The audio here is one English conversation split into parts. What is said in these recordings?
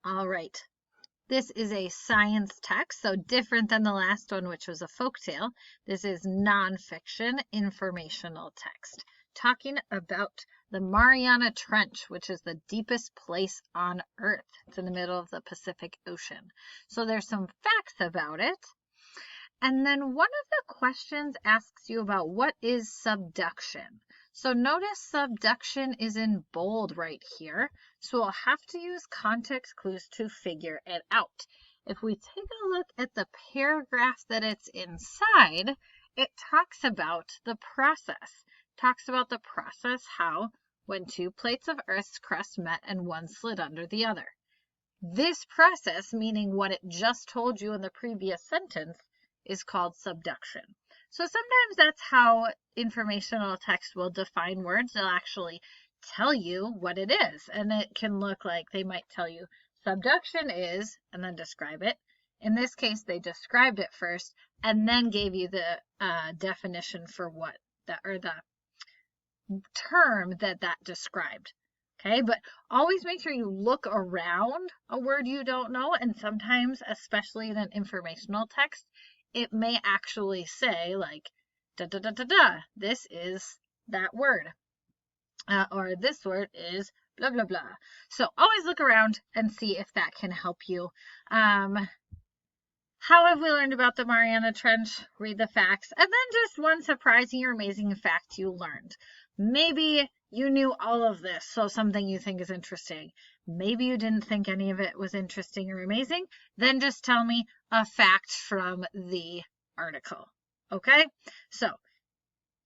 All right. This is a science text, so different than the last one, which was a folktale. This is nonfiction informational text talking about the Mariana Trench, which is the deepest place on Earth. It's in the middle of the Pacific Ocean. So there's some facts about it. And then one of the questions asks you about what is subduction. So notice subduction is in bold right here. So we'll have to use context clues to figure it out. If we take a look at the paragraph that it's inside, it talks about the process. Talks about the process how when two plates of Earth's crust met and one slid under the other. This process, meaning what it just told you in the previous sentence, is called subduction. So sometimes that's how informational text will define words. They'll actually tell you what it is. And it can look like they might tell you subduction is, and then describe it. In this case, they described it first and then gave you the definition for what that, or the term that described. Okay, but always make sure you look around a word you don't know. And sometimes, especially in an informational text, it may actually say like, da da da da da, this is that word. Or this word is blah blah blah. So always look around and see if that can help you. How have we learned about the Mariana Trench? Read the facts, and then just one surprising or amazing fact you learned. Maybe you knew all of this, so something you think is interesting. Maybe you didn't think any of it was interesting or amazing. Then just tell me a fact from the article. Okay? So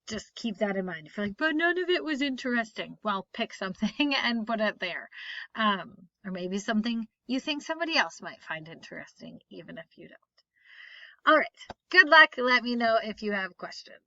just keep that in mind. If you're like, but none of it was interesting, well, pick something and put it there. Or maybe something you think somebody else might find interesting, even if you don't. All right. Good luck. Let me know if you have questions.